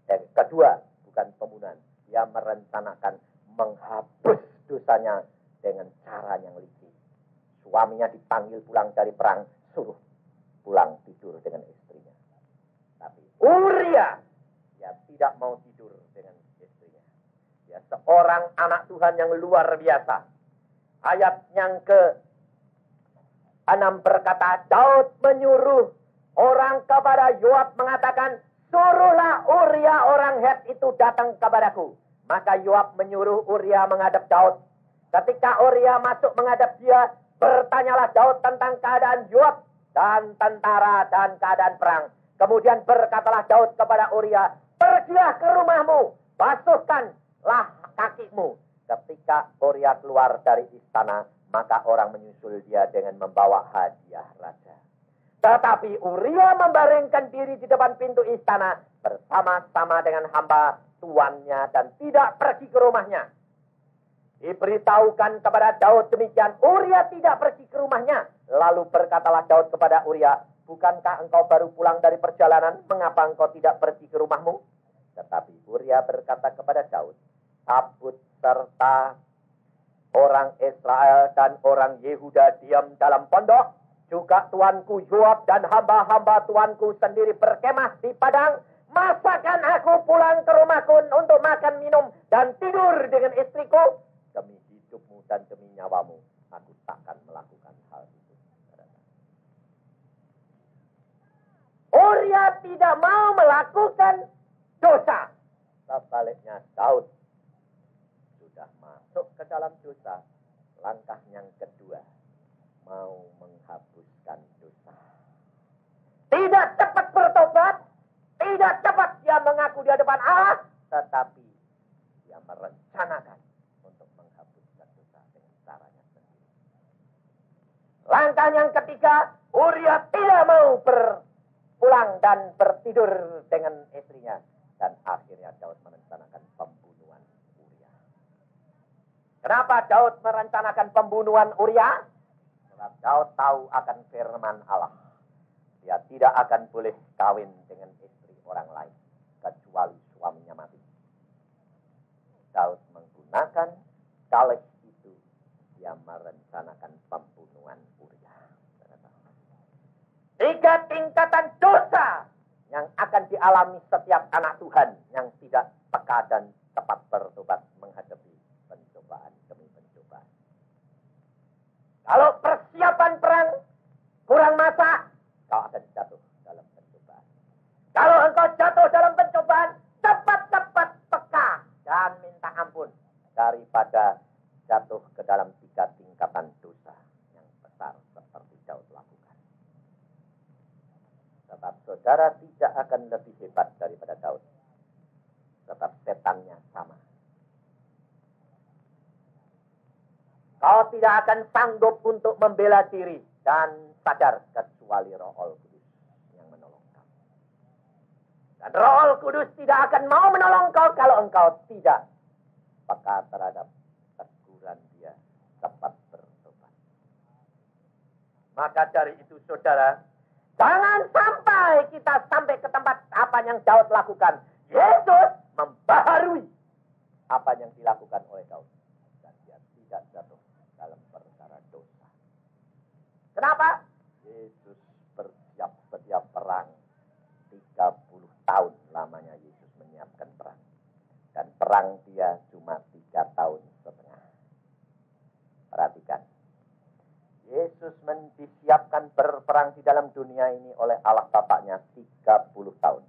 Kedua, bukan pembunuhan. Dia merencanakan menghapus dosanya dengan cara yang licik. Suaminya dipanggil pulang dari perang, suruh pulang tidur dengan istrinya. Tapi Uria, dia tidak mau tidur dengan istrinya. Dia seorang anak Tuhan yang luar biasa. ayat yang ke-6 berkata, Daud menyuruh orang kepada Yoab mengatakan, suruhlah Uria orang Het itu datang kepadaku. Maka Yoab menyuruh Uria menghadap Daud. Ketika Uria masuk menghadap dia, bertanyalah Daud tentang keadaan Yoab dan tentara dan keadaan perang. Kemudian berkatalah Daud kepada Uria, pergilah ke rumahmu, basuhkanlah kakimu. Ketika Uria keluar dari istana, maka orang menyusul dia dengan membawa hadiah raja. Tetapi Uria membaringkan diri di depan pintu istana bersama-sama dengan hamba tuannya dan tidak pergi ke rumahnya. Diberitahukan kepada Daud demikian, Uria tidak pergi ke rumahnya. Lalu berkatalah Daud kepada Uria, bukankah engkau baru pulang dari perjalanan? Mengapa engkau tidak pergi ke rumahmu? Tetapi Uria berkata kepada Daud, Tabut serta orang Israel dan orang Yehuda diam dalam pondok. Juga tuanku Yoab dan hamba-hamba tuanku sendiri berkemah di padang. Masakan aku pulang ke rumahku untuk makan, minum, dan tidur dengan istriku? Demi hidupmu dan demi nyawamu, aku takkan melakukan hal itu. Uria tidak mau melakukan dosa. Sebaliknya Daud sudah masuk ke dalam dosa. Langkah yang kedua, mau menghapuskan dosa. Tidak cepat bertobat, tidak cepat dia mengaku di hadapan Allah, tetapi dia merencanakan untuk menghapuskan dosa dengan caranya sendiri. Langkah yang ketiga, Uria tidak mau berpulang dan bertidur dengan istrinya. Dan akhirnya Daud merencanakan pembunuhan Uria. Kenapa Daud merencanakan pembunuhan Uria? Karena Daud tahu akan firman Allah. Dia tidak akan boleh kawin dengan istri orang lain kecuali suaminya mati. Daud menggunakan dalih itu, dia merencanakan pembunuhan Uria. 3 tingkatan dosa yang akan dialami setiap anak Tuhan yang tidak peka dan tepat bertobat menghadapi pencobaan demi pencobaan. Kalau persiapan perang kurang masak, kau akan jatuh dalam pencobaan. Kalau engkau jatuh dalam pencobaan, cepat-cepat peka dan minta ampun daripada jatuh ke dalam 3 tingkatan dosa yang besar seperti Daud lakukan. Sebab saudara tidak akan lebih hebat daripada Daud. Sebab setannya sama. Kau tidak akan sanggup untuk membela diri dan sadar kecuali Roh Kudus yang menolong kau. Dan Roh Kudus tidak akan mau menolong kau kalau engkau tidak peka terhadap teguran dia, cepat bertobat. Maka dari itu saudara, jangan sampai kita sampai ke tempat apa yang Daud lakukan. Yesus membaharui apa yang dilakukan oleh Daud. Dan dia tidak jatuh dalam perkara dosa. Kenapa? Yesus bersiap sedia perang. 30 tahun lamanya Yesus menyiapkan perang. Dan perang dia cuma 3 tahun setengah. Perhatikan. Yesus disiapkan berperang di dalam dunia ini oleh Allah Bapaknya 30 tahun.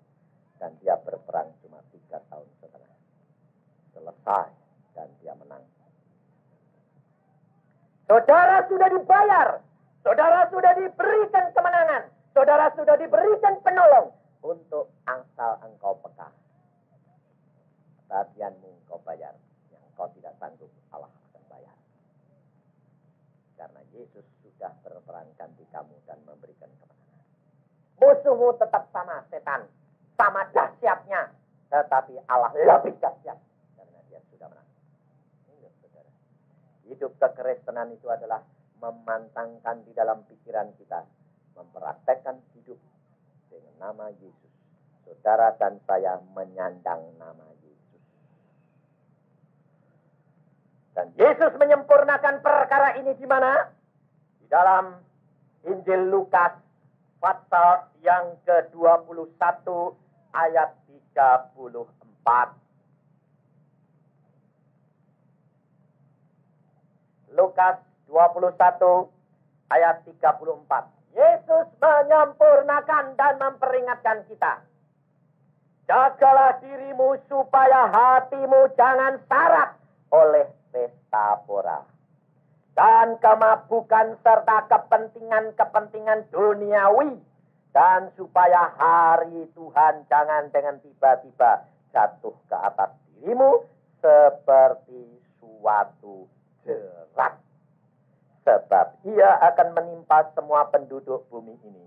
Dan dia berperang cuma 3 tahun setengah. Selesai dan dia menang. Saudara sudah dibayar. Saudara sudah diberikan kemenangan. Saudara sudah diberikan penolong. Untuk asal engkau peka. Bagianmu engkau bayar. Yang engkau tidak sanggup, Allah akan bayar. Karena Yesus sudah berperang ganti kamu dan memberikan kemenangan. Musuhmu tetap sama, setan. Sama dahsyatnya. Tetapi Allah lebih dahsyat. Karena dia sudah menang. Ingat saudara. Hidup kekristenan itu adalah memantangkan di dalam pikiran kita. Mempraktekkan hidup dengan nama Yesus. Saudara dan saya menyandang nama Yesus. Dan Yesus menyempurnakan perkara ini di mana? Di dalam Injil Lukas pasal yang ke-21 ayat 34. Lukas 21 ayat 34. Yesus menyempurnakan dan memperingatkan kita. Jagalah dirimu supaya hatimu jangan syarat oleh pesta pora dan kemabukan serta kepentingan-kepentingan duniawi, dan supaya hari Tuhan jangan dengan tiba-tiba jatuh ke atas dirimu seperti suatu jerat, sebab ia akan menimpa semua penduduk bumi ini.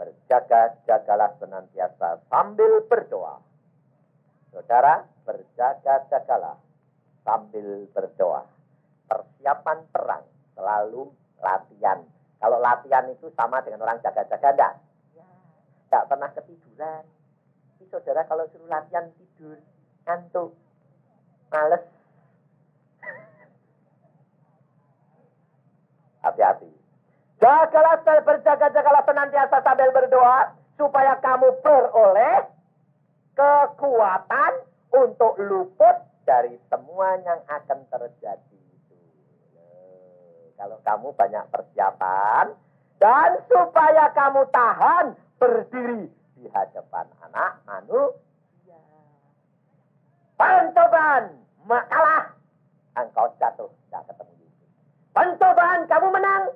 Berjaga-jagalah senantiasa sambil berdoa. Saudara, berjaga-jagalah sambil berdoa. Persiapan perang selalu latihan. Kalau latihan itu sama dengan orang jaga-jaga, enggak? Ya, enggak pernah ketiduran. Tapi saudara kalau suruh latihan tidur, ngantuk, males. Hati-hati. Berjaga-jagalah senantiasa sambil berdoa, supaya kamu beroleh kekuatan untuk luput dari semua yang akan terjadi. Kalau kamu banyak persiapan, dan supaya kamu tahan berdiri di hadapan anak manusia. Pencobaan makalah, engkau jatuh, tidak ketemu Yesus. Pencobaan kamu menang,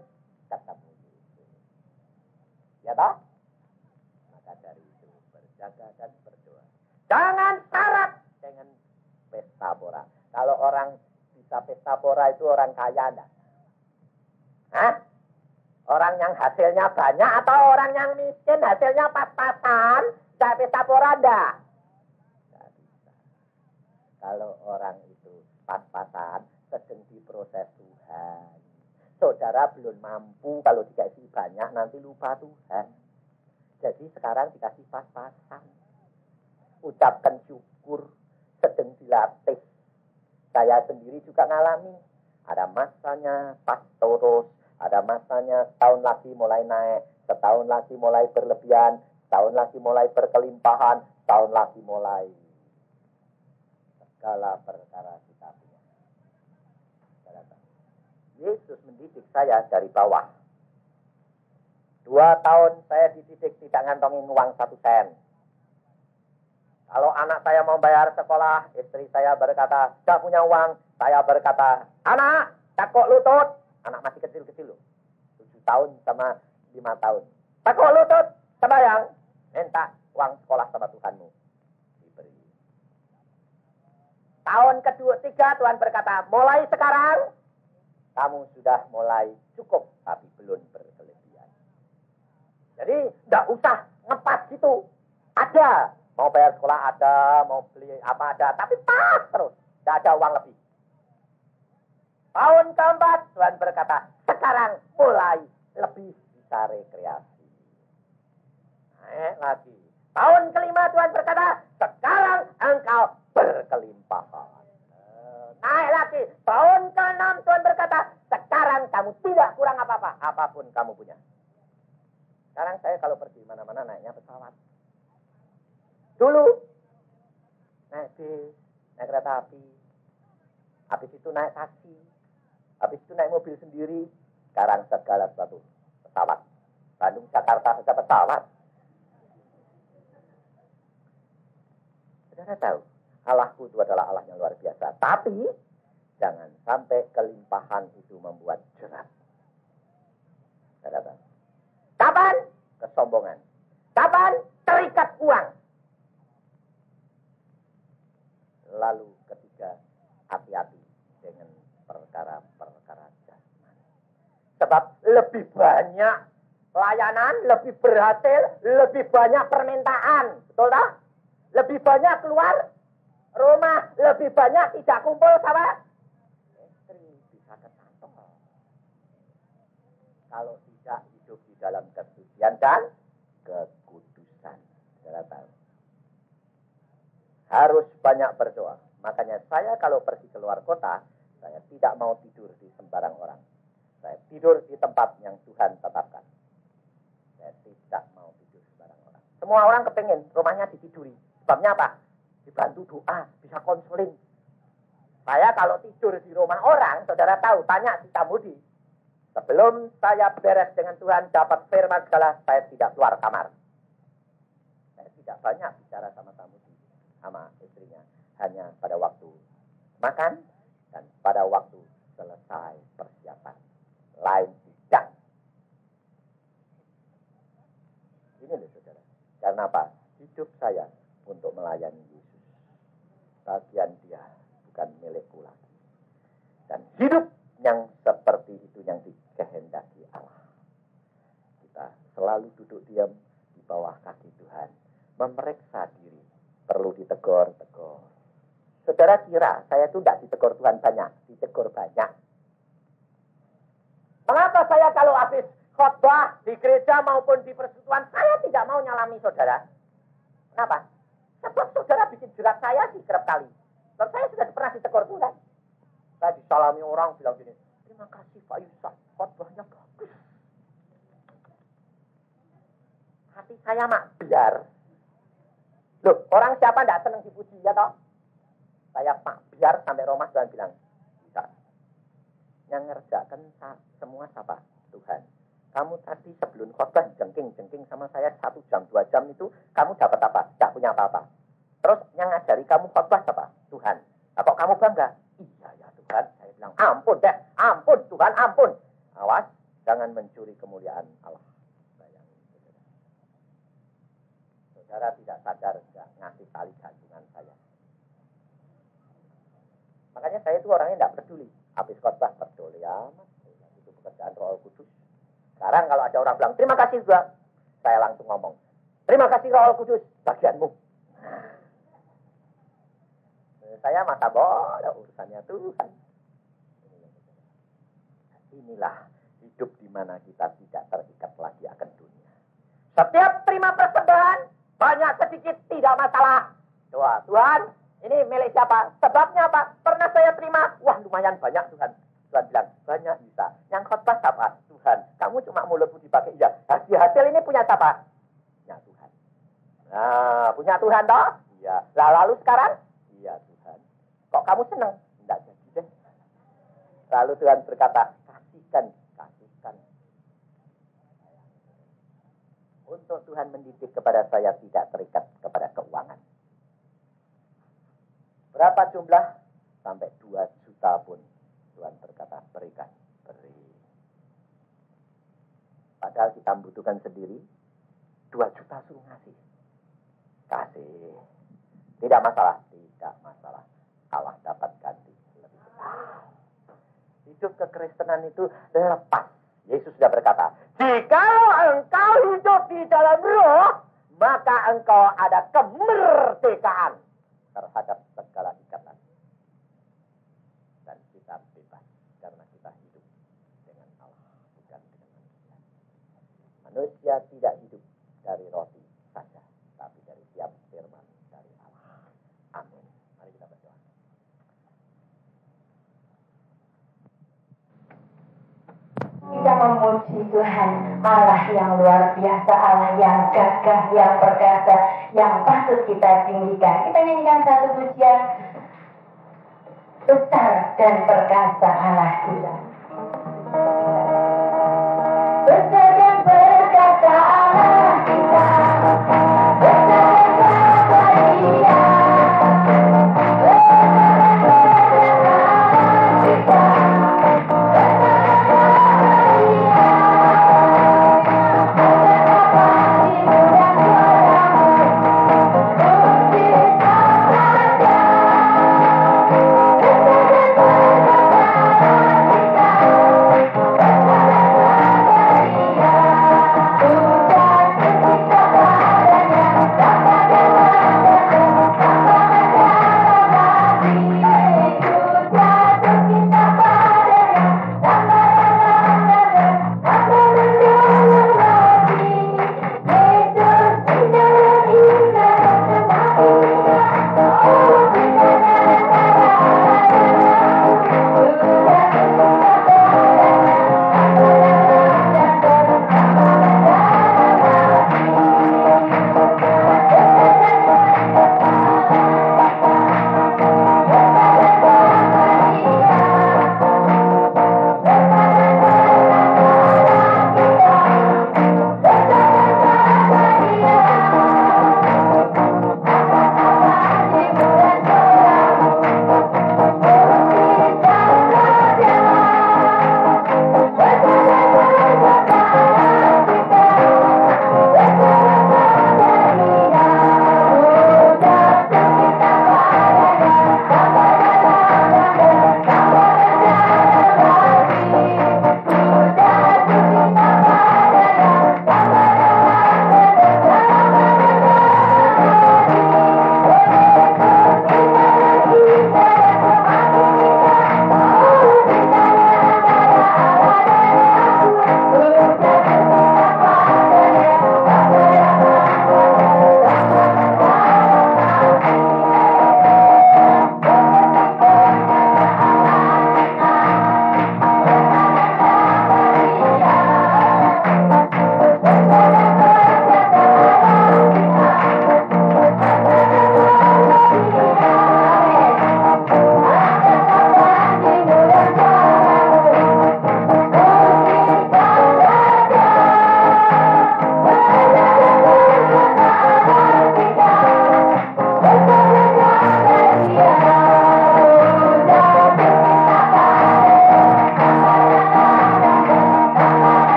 ketemu Yesus. Ya toh? Maka dari itu berjaga dan berdoa. Jangan syarat dengan pesta pora. Kalau orang bisa pesta pora itu orang kaya enggak? Hah? Orang yang hasilnya banyak atau orang yang miskin hasilnya pas-pasan, gak pesta pora enggak? Gak bisa. Kalau orang itu pas-pasan, sedang diproses Tuhan. Saudara belum mampu, kalau dikasih banyak nanti lupa Tuhan. Jadi sekarang dikasih pas-pasan. Ucapkan syukur, sedang dilatih. Saya sendiri juga ngalami. Ada masanya pastoros, ada masanya setahun lagi mulai naik, setahun lagi mulai berlebihan, setahun lagi mulai berkelimpahan, setahun lagi mulai segala perkara kita punya. Yesus mendidik saya dari bawah. 2 tahun saya dididik tidak ngantongin uang 1 sen. Kalau anak saya mau bayar sekolah, istri saya berkata, tidak punya uang. Saya berkata, anak, takut lutut. Anak masih kecil-kecil loh. 7 tahun sama 5 tahun. Takut lutut, sembahyang. Minta uang sekolah sama Tuhanmu. Diberi. Tahun kedua, 3 Tuhan berkata, mulai sekarang, kamu sudah mulai cukup, tapi belum berkelebihan. Jadi, tidak usah ngepas gitu. Ada. Mau bayar sekolah ada, mau beli apa ada, tapi pas terus. Tidak ada uang lebih. Tahun keempat, Tuhan berkata, sekarang mulai lebih bisa rekreasi. Naik lagi. Tahun kelima, Tuhan berkata, sekarang engkau berkelimpahan. Naik lagi. Tahun ke-6, Tuhan berkata, sekarang kamu tidak kurang apa-apa. Apapun kamu punya. Sekarang saya kalau pergi mana-mana naiknya pesawat. Dulu naik bis, naik kereta api, habis itu naik taksi, habis itu naik mobil sendiri. Sekarang segala sesuatu pesawat. Bandung Jakarta saja pesawat. Saudara tahu, Allahku itu adalah Allah yang luar biasa. Tapi jangan sampai kelimpahan itu membuat jerat. Saudara tahu. Kapan? Kesombongan. Kapan? Terikat uang. Lalu ketiga, hati-hati dengan perkara-perkara jasmani. Sebab lebih banyak layanan, lebih berhasil, lebih banyak permintaan. Betul tak? Lebih banyak keluar rumah, lebih banyak tidak kumpul sama istri, bisa kecantol. Kalau tidak hidup di dalam kesucian dan kekudusan. Saudara tahu. Harus banyak berdoa. Makanya saya kalau pergi keluar kota, saya tidak mau tidur di sembarang orang. Saya tidur di tempat yang Tuhan tetapkan. Saya tidak mau tidur sembarang orang. Semua orang kepingin rumahnya ditiduri. Sebabnya apa? Dibantu doa, bisa konseling. Saya kalau tidur di rumah orang, saudara tahu, tanya si Tamudi. Sebelum saya beres dengan Tuhan, dapat firman segala, saya tidak keluar kamar. Saya tidak banyak bicara sama Tamudi, sama istrinya. Hanya pada waktu makan dan pada waktu selesai persiapan. Lain tidak. Ini loh saudara. Karena apa? Hidup saya untuk melayani Yesus. Bagian dia bukan milikku lagi. Dan hidup yang seperti itu yang dikehendaki Allah. Kita selalu duduk diam di bawah kaki Tuhan. Memeriksa diri. Perlu ditegur. Saudara kira saya itu tidak ditegur Tuhan banyak. Ditegur banyak. Mengapa saya kalau habis khotbah di gereja maupun di persekutuan, saya tidak mau nyalami saudara? Kenapa? Sebab saudara bikin jerat saya di kerap kali. Dan saya sudah pernah ditegur Tuhan. Saya disalami orang bilang gini, terima kasih Pak Yusuf, khotbahnya bagus. Hati saya mak biar. Loh, orang siapa tidak senang dipuji ya toh? Saya mak biar sampai Roma Tuhan bilang, bisa. Yang ngerjakan semua siapa? Tuhan. Kamu tadi sebelum khotbah jengking sama saya 1 jam, 2 jam itu, kamu dapat apa? Tidak punya apa-apa. Terus yang ngajari kamu khotbah siapa? Tuhan. Apa kamu bangga? Iya ya Tuhan. Saya bilang, ampun deh, ampun Tuhan, ampun. Awas, jangan mencuri kemuliaan Allah. Bayangin, saudara tidak sadar tidak ngasih tali gantungan saya. Makanya saya itu orangnya tidak peduli. Habis khotbah peduli amat. Itu pekerjaan Roh Kudus. Sekarang kalau ada orang bilang, terima kasih juga. Saya langsung ngomong, terima kasih Roh Kudus, bagianmu. Saya masa bodoh, urusannya Tuhan. Inilah hidup di mana kita tidak terikat lagi akan dunia. Setiap terima persembahan, banyak sedikit tidak masalah. Doa, Tuhan, ini milik siapa? Sebabnya apa? Pernah saya terima, wah lumayan banyak Tuhan. Tuhan bilang, banyak bisa. Yang khotbah siapa? Tuhan. Kamu cuma mulutmu dipakai, iya. Hasil ini punya siapa? Punya Tuhan. Nah, punya Tuhan toh? Iya. Lah, lalu sekarang? Iya Tuhan. Kok kamu senang? Tidak jadi deh. Lalu Tuhan berkata, kasihkan. Untuk Tuhan mendidik kepada saya tidak terikat kepada keuangan. Berapa jumlah? Sampai 2 juta pun Tuhan berkata, berikan, beri. Padahal kita membutuhkan sendiri, 2 juta suruh ngasih. Kasih. Tidak masalah. Allah dapat ganti lebih besar. Hidup kekristenan itu lepas. Yesus sudah berkata, jikalau engkau hidup di dalam Roh, maka engkau ada kemerdekaan terhadap segala ikatan. Dan kita bebas karena kita hidup dengan Allah, bukan dengan manusia. Manusia tidak hidup dari roti saja, tapi dari tiap firman dari Allah. Amin. Mari kita berdoa. Kita memuji Tuhan, Allah yang luar biasa, Allah yang gagah, yang perkasa, yang patut kita tinggikan. Kita nyanyikan satu pujian, besar dan perkasa Allah kita. Besar dan perkasa Allah kita, besar dan perkasa Dia. Yeah.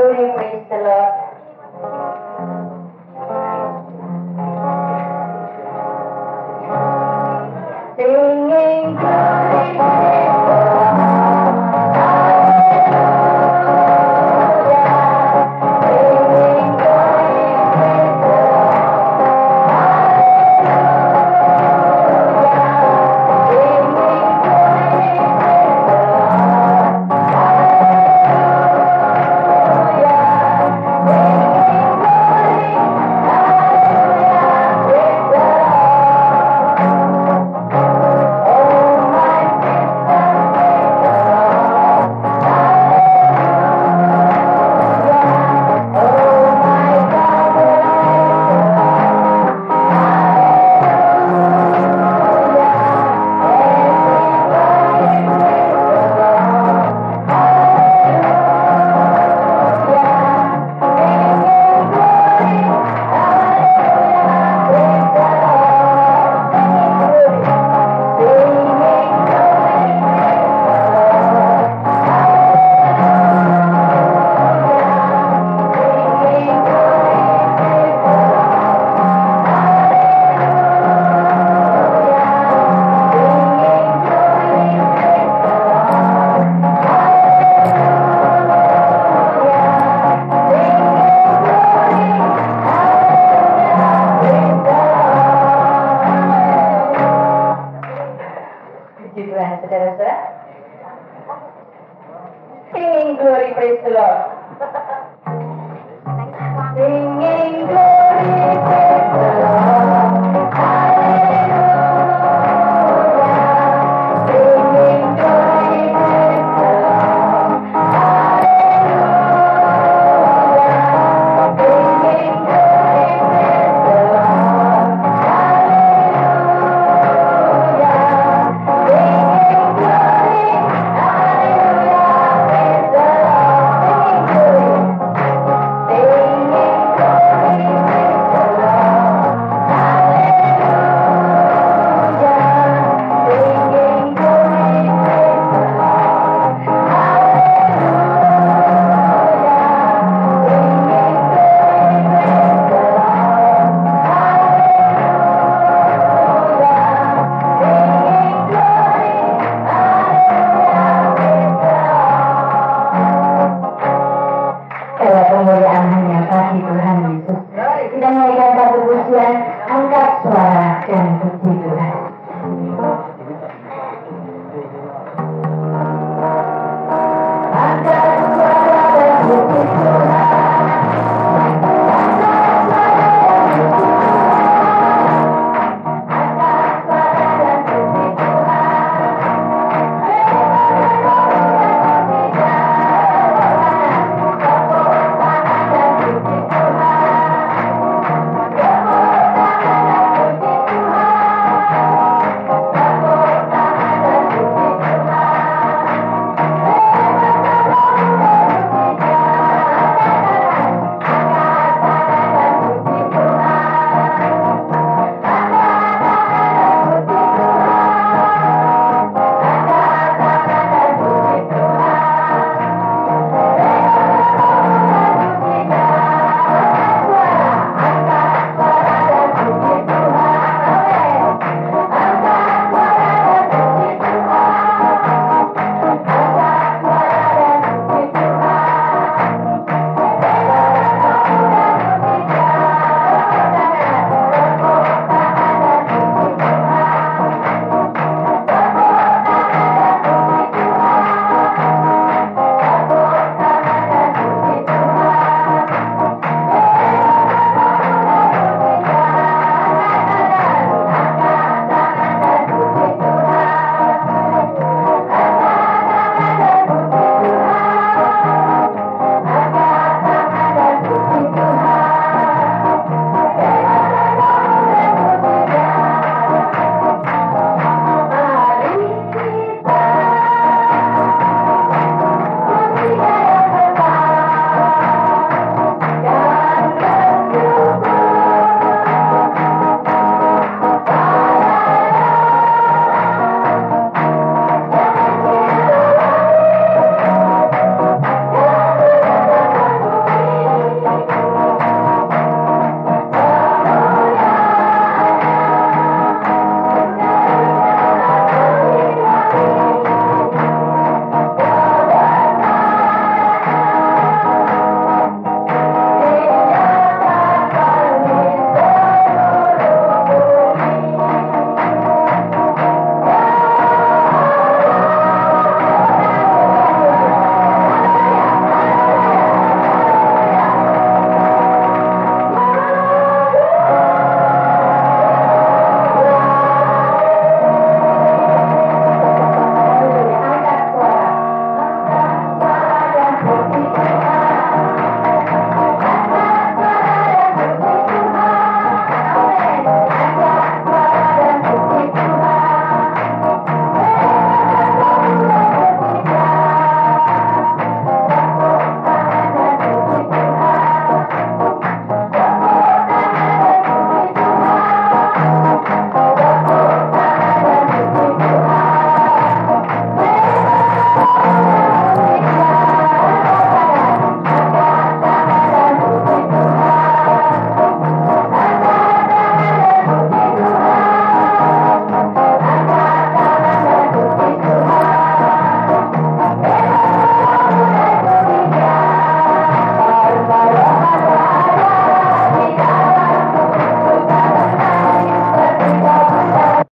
glory, praise the Lord. Singing glory, praise the Lord. Singing glory, praise the Lord. Singing glory, praise the Lord. Hallelujah. Singing glory, praise the Lord. Hallelujah. Singing glory, praise the Lord. Hallelujah. Singing glory, kemuliaan hanya bagi Tuhan Yesus. Kita menaikkan satu pujian